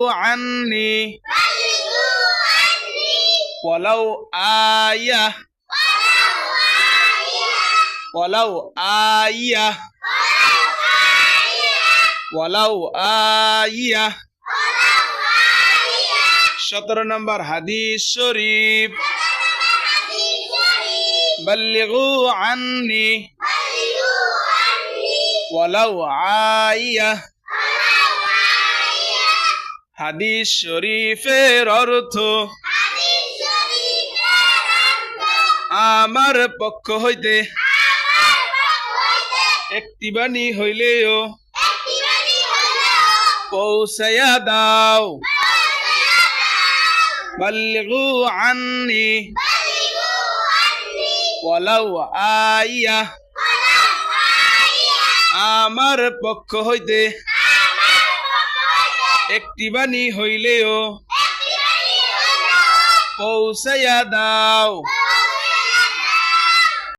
عني ولو آية ولو آية ولو آية 17 নম্বর হাদিস শরীফ بلغوا عني ولو آية হাদিস শরীফের অর্থ আমার পক্ষ হইতে একটি বাণী হইলেও পৌঁছাইয়া দাও বাল্লিগু আন্নি ওয়ালাউ আইয়া আমার পক্ষ হইতে একটি বাণী হইলেও পৌঁছাইয়া দাও।